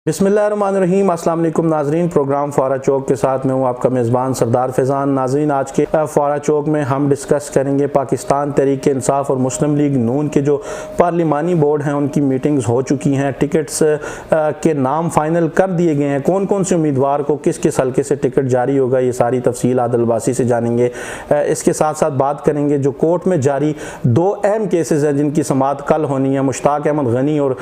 बिस्मिल्लाहिर्रहमानिर्रहीम। अस्सलाम वालेकुम नाजरीन, प्रोग्राम फ़ौरा चौक के साथ में हूँ आपका मेज़बान सरदार फैज़ान। नाजरीन, आज के फ़ौरा चौक में हम डिस्कस करेंगे पाकिस्तान तहरीक इंसाफ और मुस्लिम लीग नून के जो पार्लिमानी बोर्ड हैं उनकी मीटिंग्स हो चुकी हैं, टिकट्स के नाम फ़ाइनल कर दिए गए हैं, कौन कौन से उम्मीदवार को किस किस हल्के से टिकट जारी होगा, ये सारी तफसील आदिल अब्बासी से जानेंगे। इसके साथ साथ बात करेंगे जो कोर्ट में जारी दो अहम केसेस हैं जिनकी समाअत कल होनी है, मुश्ताक अहमद गनी और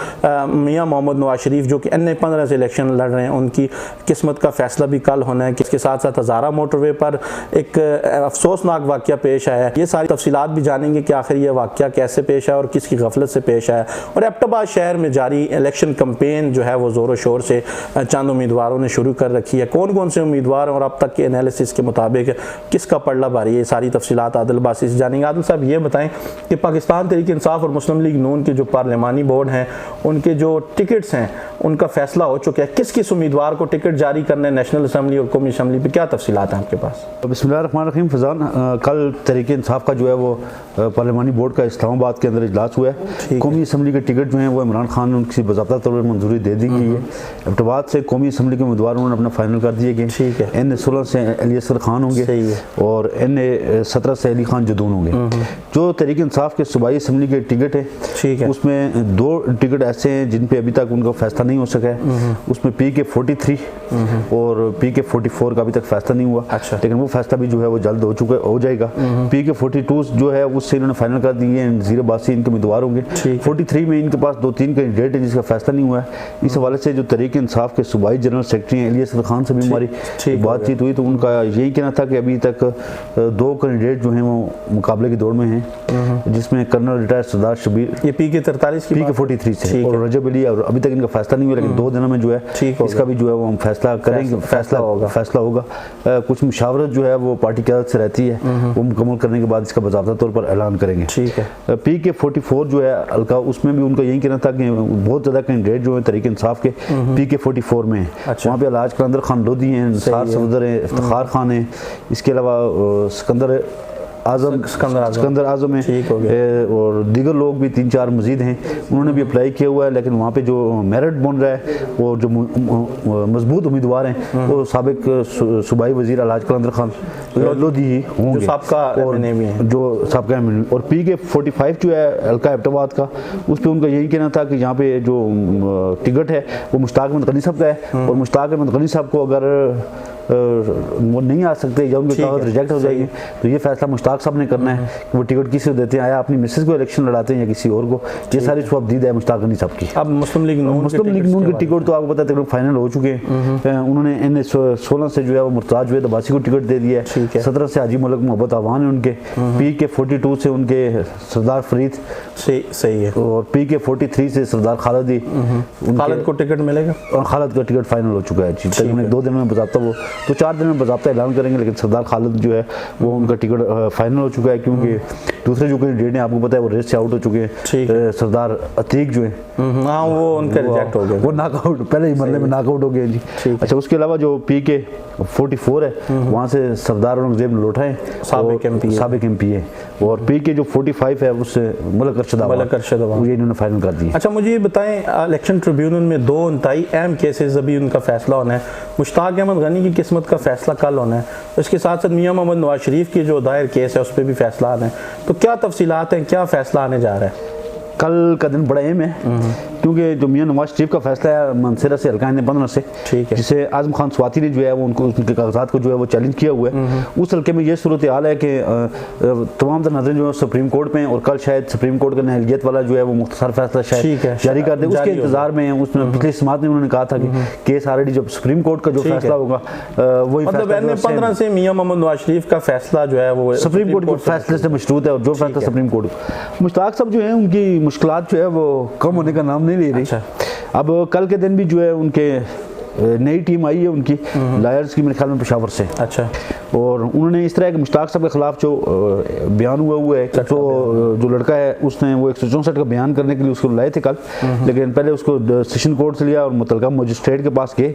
मियाँ मोहम्मद नवाज शरीफ जो कि NA-15 से इलेक्शन लड़ रहे हैं, उनकी किस्मत का फैसला भी कल होना है। इसके साथ साथ हज़ारा मोटरवे पर एक अफसोसनाक वाक़या पेश आया है, ये सारी तफसीलात भी जानेंगे कि आखिर ये वाक़या कैसे पेश आया और किसकी गफलत से पेश आया। और एबटाबाद शहर में जारी इलेक्शन कैंपेन जो है वो ज़ोर शोर से चंद उम्मीदवारों ने शुरू कर रखी है, कौन कौन से उम्मीदवार और अब तक के एनालिसिस के मुताबिक किसका पलड़ा भारी है, ये सारी तफसीलात आदिल अब्बासी से जानेंगे। आदिल साहब, ये बताएं कि पाकिस्तान तहरीक इंसाफ और मुस्लिम लीग नून के जो पार्लिमानी बोर्ड हैं उनके जो टिकट्स हैं उनका फैसला हो चुका है, किस किस उम्मीदवार को टिकट जारी करने नेशनल असम्बली और कौमी असम्बली पे क्या तफसीलात हैं आपके पास? बिस्मिल्लाहिर्रहमानिर्रहीम। फैज़ान, कल तहरीक इंसाफ का जो है वो पार्लिमानी बोर्ड का इस्लामाबाद के अंदर इजलास हुआ है। कौमी असम्बली के टिकट जो हैं वो इमरान खान ने उनकी बाज़ाब्ता तौर पर मंजूरी दे दी गई है। एबटाबाद से कौमी असम्बली के उम्मीदवार उन्होंने अपना फाइनल कर दिए गए। ठीक है। NA-16 से अली असगर खान होंगे और NA-17 से अली खान जदून होंगे। जो तहरीक इंसाफ के सूबाई असम्बली के टिकट है उसमें दो टिकट ऐसे हैं जिन पे अभी तक उनका फैसला नहीं हो सका है। उसमें PK-43 और PK-44 का अभी तक फैसला नहीं हुआ। अच्छा। लेकिन वो फैसला भी जो है वो जल्द हो जाएगा। PK-42 जो है उससे इन्होंने फाइनल कर दिए हैं, नज़ीर अब्बासी इनके उम्मीदवार होंगे। 43 में इनके पास 2-3 कैंडिडेट है जिसका फैसला नहीं हुआ है। इस हवाले से जो तहरीक इंसाफ के सूबाई जनरल सेक्रेटरी हैं अली असगर खान से भी हमारी बातचीत हुई तो उनका यही कहना था कि अभी तक 2 कैंडिडेट जो हैं वो मुकाबले की दौड़ में हैं, जिसमें कर्नल रिटायर्ड सरदार शबीर, ये PK-43 से और रजब अली, और अभी तक इनका फैसला नहीं हुआ। लेकिन 2 दिनों में जो है इसका भी जो है वो हम फैसला करेंगे, फैसला होगा। कुछ मुशावरत जो है वो पार्टी की तरफ से रहती है, वो मुकम्मल करने के बाद इसका बाज़ाब्ता तौर पर ऐलान करेंगे। ठीक है। PK-44 जो है हल्का, उसमें भी उनका यही कहना था कि बहुत ज़्यादा कैंडिडेट जो है तहरीक इंसाफ के PK-44 में है। अच्छा। वहाँ पे अलाज कलंदर खान लोधी हैं, निसार सफदर हैं, इफ्तिखार खान हैं, इसके अलावा सिकंदर आजम है और दीगर लोग भी 3-4 मजीद हैं। उन्होंने भी अप्लाई किया हुआ है, लेकिन वहाँ पे जो मेरिट बन रहा है वो जो मजबूत उम्मीदवार हैं वो साबिक सूबाई वजीर अलाज कलंदर खान लोधी ही होंगे, जो साबका और PK-45 जो है हल्का एबटाबाद का, उस पर उनका यही कहना था कि यहाँ पे जो टिकट है वो मुश्ताक अहमद गनी साहब का है और मुश्ताक अहमद गनी साहब को अगर वो नहीं आ सकते या उनकी कागज रिजेक्ट हो जाएगी तो ये फैसला मुश्ताक साहब ने करना है कि वो टिकट किसी को देते हैं, आया अपनी मिसेस को इलेक्शन लड़ाते हैं या किसी और को। ये सारी स्वबदीद है मुश्ताक गनी साहब की। अब मुस्लिम लीग नून के टिकट तो आपको पता है फाइनल हो चुके हैं। उन्होंने NA-16 से जो है वो मुर्ताज जुवैद अब्बासी को टिकट दे दिया है। 17 से हाजी मलिक मोहब्बत आवान है उनके। PK-42 से उनके सरदार फरीद सही है और PK-43 से सरदार खालिद खालिद को टिकट मिलेगा और खालिद का टिकट फाइनल हो चुका है। तकरीबन 2 दिन में बाज़ाब्ता वो तो 4 दिन में बाज़ाब्ता ऐलान करेंगे, लेकिन सरदार खालिद जो है वो उनका टिकट फाइनल हो चुका है क्योंकि दूसरे जो कैंडिडेट हैं आपको पता है वो रेस से आउट हो चुके हैं। सरदार अतीक जो है वो उनका रिजेक्ट हो गया, वो नॉकआउट पहले ही मरने में नॉकआउट हो गए जी। अच्छा, उसके अलावा जो PK-44 है वहाँ से सरदार औरंगजेब लोटा है, साबिक MP है और PK जो 45 है उससे मलक अरशद ये इन्होंने फाइनल कर दिया। अच्छा, मुझे ये बताएं, इलेक्शन ट्रिब्यूनल में 2 इंतहाई अहम केसेस अभी उनका फैसला होना है। मुश्ताक अहमद गनी की किस्मत का फैसला कल होना है, इसके साथ साथ मियाँ मोहम्मद नवाज शरीफ की जो दायर केस है उस पर भी फैसला आना है। तो क्या तफसीलात हैं, क्या फैसला आने जा रहा है? कल का दिन बड़ा अहम है क्योंकि जो मियाँ नवाज शरीफ का फैसला है मंसूरा से हल्का NA-15 से, ठीक है, जिसे आजम खान स्वाति ने जो है वो उनके कागजात को जो है वो चैलेंज किया हुआ है। उस हल्के में ये सूरत हाल है कि तमाम तर नजरें जो है सुप्रीम कोर्ट में और कल शायद सुप्रीम कोर्ट का अहलियत वाला जो है वो मुख्तसर फैसला शायद जारी कर दे, उसके इंतजार में है। उसमें पिछले समात में उन्होंने कहा था कि केस ऑलरेडी जब सुप्रीम कोर्ट का जो फैसला होगा वही NA-15 से मियाँ मोहम्मद नवाज शरीफ का फैसला जो है वो सुप्रीम कोर्ट के फैसले से मशरूत है और जो फैसला सुप्रीम कोर्ट। मुश्ताक साहब जो है उनकी मुश्किलात जो है वो कम होने का नाम नहीं ले रही। अच्छा। अब कल के दिन भी जो है उनके नई टीम आई है उनकी लायर्स की, मेरे ख्याल में पेशावर से। अच्छा। और उन्होंने इस तरह के मुश्ताक साहब के खिलाफ जो बयान हुआ है, तो जो लड़का है उसने वो 164 का बयान करने के लिए उसको लाए थे कल, लेकिन पहले उसको सेशन कोर्ट से लिया और मुतलका मजिस्ट्रेट के पास गए।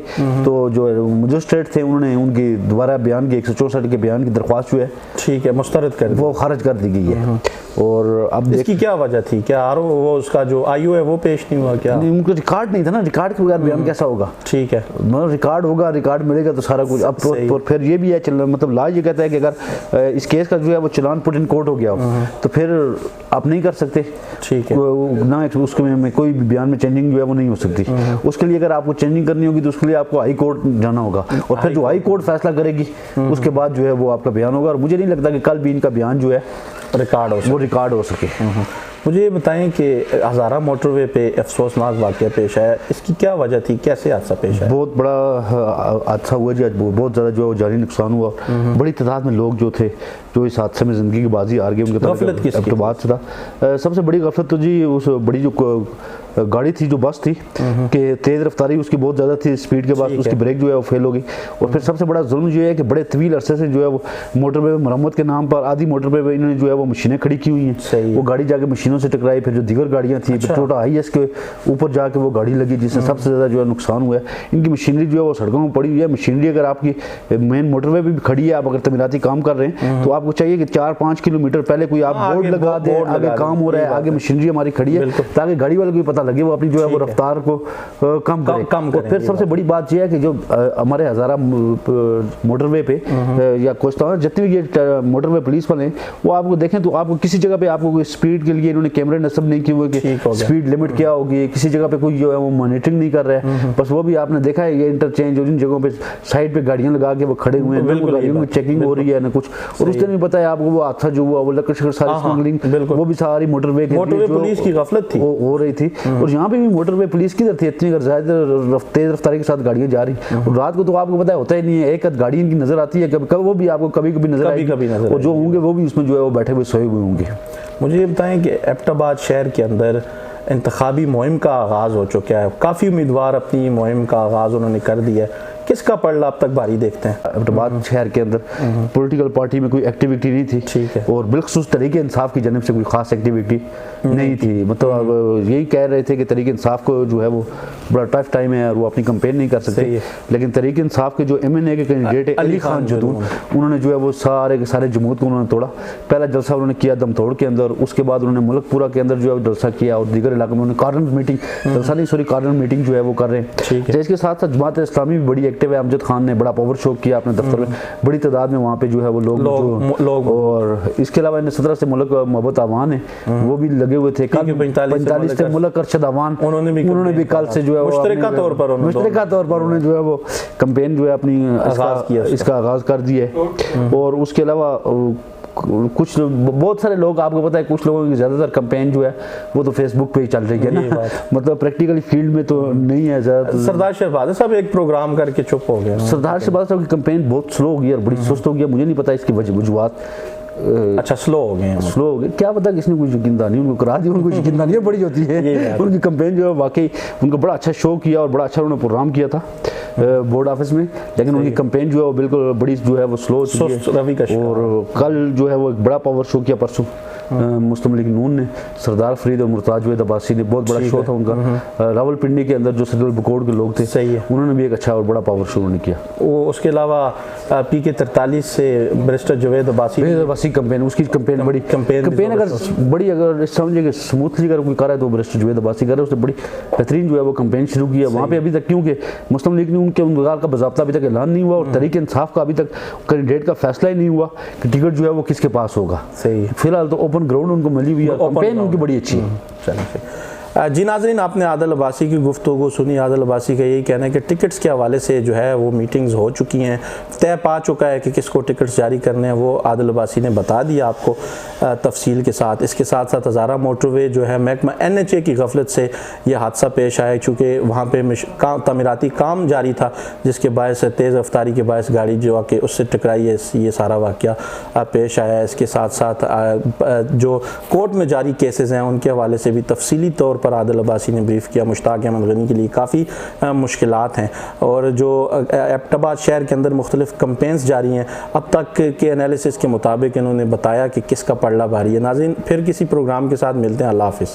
तो जो मजिस्ट्रेट थे उन्होंने उनकी दोबारा बयान की 164 के बयान की दरख्वास्त जो है, ठीक है, मुस्तरद कर, वो खारिज कर दी गई है। और अब इसकी क्या वजह थी? क्या आर वो उसका जो आयु है वो पेश नहीं हुआ क्या? नहीं, उनको रिकॉर्ड नहीं था ना, रिकॉर्ड के बगैर बयान कैसा होगा? ठीक है, मतलब रिकॉर्ड होगा, रिकॉर्ड मिलेगा तो सारा कुछ। अब तो फिर ये भी है चल, मतलब लॉ ये कहता है कि अगर इस केस का जो है वो चलान पुट इन कोर्ट हो गया हो तो फिर आप नहीं कर सकते। ठीक है, ना उसके में कोई भी बयान में चेंजिंग जो है वो नहीं हो सकती। उसके लिए अगर आपको चेंजिंग करनी होगी तो उसके लिए आपको हाई कोर्ट जाना होगा, और फिर जो हाई कोर्ट फैसला करेगी उसके बाद जो है वो आपका बयान होगा। और मुझे नहीं लगता कि कल भी इनका बयान जो है रिकॉर्ड हो सके। मुझे ये बताएं कि हज़ारा मोटरवे पे अफसोसनाक वाक़या पेश आया, इसकी क्या वजह थी, कैसे हादसा पेश आया? बहुत बड़ा हादसा हुआ जी, आज बहुत ज़्यादा जो है वो जानी नुकसान हुआ। बड़ी तादाद में लोग जो थे जो इस हादसे में ज़िंदगी की बाजी हार गए। उनके गफलत किसकी? तो बात था सबसे बड़ी गफलत तो जी उस बड़ी जो गाड़ी थी, जो बस थी, कि तेज़ रफ्तारी उसकी बहुत ज़्यादा थी, स्पीड के बाद उसकी ब्रेक जो है वो फेल हो गई। और फिर सबसे बड़ा जुल्म जो है कि बड़े तवील अरसे से जो है वो मोटरवे मरम्मत के नाम पर आधी मोटरवे पे इन्होंने जो है वो मशीनें खड़ी की हुई हैं। वो गाड़ी जाके मशीनों से टकराई, फिर जो दीगर गाड़ियाँ थी, छोटा IS के ऊपर जाके वो गाड़ी लगी, जिससे सबसे ज़्यादा जो है नुकसान हुआ है। इनकी मशीनरी जो है वो सड़कों में पड़ी हुई है। मशीनरी अगर आपकी मेन मोटरवे भी खड़ी है, आप अगर तमीराती काम कर रहे हैं तो आपको चाहिए कि 4-5 किलोमीटर पहले कोई आप बोर्ड लगा दें, आगे काम हो रहा है, आगे मशीनरी हमारी खड़ी है, ताकि गाड़ी वाले को भी पता लगे, वो अपनी जो है वो रफ्तार को कम करे। और फिर सबसे बड़ी बात यह है कि जो हमारे हज़ारा मोटरवे पे या कोस्टा जितनी भी ये मोटरवे पुलिस वाले हैं, वो आपको देखें तो आपको किसी जगह पे आपको कोई स्पीड के लिए इन्होंने कैमरे नस्ब नहीं किए हुए कि स्पीड लिमिट क्या होगी, किसी जगह पे कोई जो है वो मॉनिटरिंग नहीं कर रहा है। बस वो भी आपने देखा है ये इंटरचेंज और इन जगहों पे साइड पे गाड़ियां लगा के वो खड़े हुए हैं, गाड़ियों में चेकिंग हो रही है ना कुछ। और उस दिन भी पता है आपको वो हादसा जो हुआ, वो लकड़ सारी स्मगलिंग, वो भी सारी मोटरवे पुलिस की गफलत थी, हो रही थी। और यहाँ पे भी मोटरवे पुलिस की थी, इतनी ज्यादा तेज रफ्तारी के साथ गाड़ियां जा रही। और रात को तो आपको पता है होता ही नहीं है, एक गाड़ी इनकी नजर आती है, कभी वो भी आपको कभी कभी नजर आएगी, और जो होंगे वो भी उसमें जो है वो बैठे हुए सोए हुए होंगे। मुझे ये बताएं कि एबटाबाद शहर के अंदर इंतखाबी मुहिम का आगाज़ हो चुका है, काफ़ी उम्मीदवार अपनी मुहिम का आगाज़ उन्होंने कर दिया है, किसका पड़ला अब तक भारी देखते हैं? एबटाबाद शहर के अंदर पॉलिटिकल पार्टी में कोई एक्टिविटी नहीं थी। ठीक है। और बिल्खुसूस तरीके इंसाफ की जनिब से कोई खास एक्टिविटी नहीं थी। मतलब यही कह रहे थे कि तरीके इंसाफ को जो है वो बड़ा टफ टाइम है और वो अपनी कंपेन नहीं कर सकते। लेकिन तरीके इंसाफ के जो MNA के कैंडिडेट है अली खान जदून, उन्होंने जो है वो सारे के सारे जमूत को उन्होंने तोड़ा। पहला जलसा उन्होंने किया दमतोड़ के अंदर, उसके बाद उन्होंने मुल्कपुरा के अंदर जो है जलसा किया, और दीगर इलाकों में उन्होंने कॉर्नर मीटिंग, जलसा नहीं सॉरी कॉर्नर मीटिंग जो है वो कर रहे हैं। इसके साथ साथ जमात इस्लामी भी बड़ी एक्टिव है। अमजद खान ने बड़ा पावर शो किया अपने दफ्तर में, बड़ी तादाद में वहाँ पे जो है वो लोग। और इसके अलावा 17 से मुल्क मोहब्बत आवान है, वो भी लगे हुए थे। 45 से मुल्क अरशद आवान, उन्होंने भी कल से जो है मुश्तरका तौर पर उन्होंने जो है वो कैंपेन जो है अपनी इसका आगाज कर दिया है। और उसके अलावा कुछ बहुत सारे लोग, आपको पता है कुछ लोगों की ज़्यादातर कैंपेन जो है वो तो फेसबुक पे ही चल रही है ना, मतलब प्रैक्टिकली फील्ड में तो नहीं है ज़्यादा। सरदार शहबाज साहब एक प्रोग्राम करके चुप हो गए। सरदार शहबाज साहब की कैंपेन बहुत स्लो हो गई और बड़ी सुस्त हो गई। मुझे नहीं पता इसकी वजूहत। अच्छा, स्लो हो गए, क्या पता किसने कोई यकीनदानी उनको करा दी, उनको यकीनदानी बड़ी होती है। उनकी कैंपेन जो है वाकई उनका बड़ा अच्छा शो किया और बड़ा अच्छा उन्होंने प्रोग्राम किया था बोर्ड ऑफिस में, लेकिन उनकी कैंपेन जो है वो बिल्कुल बड़ी जो है वो स्लो है। और कल जो है वो एक बड़ा पावर शो किया परसों मुस्लिम लीग नून ने, सरदार फरीद और मुर्ताज अब्बासी ने, बहुत बड़ा शो था उनका। रावलपिंडी के अंदर जो सदर बकोड़ के लोग थे, सही है, उन्होंने भी एक अच्छा और बड़ा पावर शो उन्होंने किया। उसके अलावा PK 43 से बैरिस्टर जावेद अब्बासी कैंपेन, उसकी कैंपेन बड़ी कैंपेन अगर बड़ी अगर समझे कि स्मूथली अगर कोई कर रहा है तो बैरिस्टर जावेद अब्बासी कर रहे हैं, उसने बड़ी बेहतरीन जो है वो कैंपेन शुरू की है वहाँ पे अभी तक, क्योंकि मुस्लिम लीग ने उनके उम्मीदवार का बाज़ाब्ता अभी तक ऐलान नहीं हुआ और तरीके इंसाफ का अभी तक कैंडिडेट का फैसला ही नहीं हुआ कि टिकट जो है वो किसके पास होगा। सही है, फिलहाल तो ओपन ग्राउंड उनको मिली हुई है, कैंपेन उनकी बड़ी अच्छी है। चलिए जी नाज़रीन, आपने आदिल अब्बासी की गुफ्तगू सुनी। आदिल अब्बासी का यही कहना है कि टिकट्स के हवाले से जो है वो मीटिंग्स हो चुकी हैं, तय पा चुका है कि किसको टिकट्स जारी करने हैं, वो आदिल अब्बासी ने बता दिया आपको तफसील के साथ। इसके साथ साथ हज़ारा मोटरवे जो है महकमा NHA की गफलत से यह हादसा पेश आया, चूँकि वहाँ पर तमीराती काम जारी था, जिसके बायस तेज़ रफ्तारी के बायस गाड़ी जो आके उससे टकराई है, ये सारा वाक़या पेश आया। इसके साथ साथ जो कोर्ट में जारी केसेस हैं उनके हवाले से भी तफसीली तौर पर आदिल अब्बासी ने ब्रीफ किया। मुश्ताक अहमद गनी के लिए काफ़ी मुश्किलात हैं, और जो एबटाबाद शहर के अंदर मुख्तलिफ कैंपेन्स जारी हैं, अब तक के एनालिसिस के मुताबिक इन्होंने बताया कि किसका पड़ला भारी है। नाज़रीन, फिर किसी प्रोग्राम के साथ मिलते हैं। अल्लाह हाफ़िज़।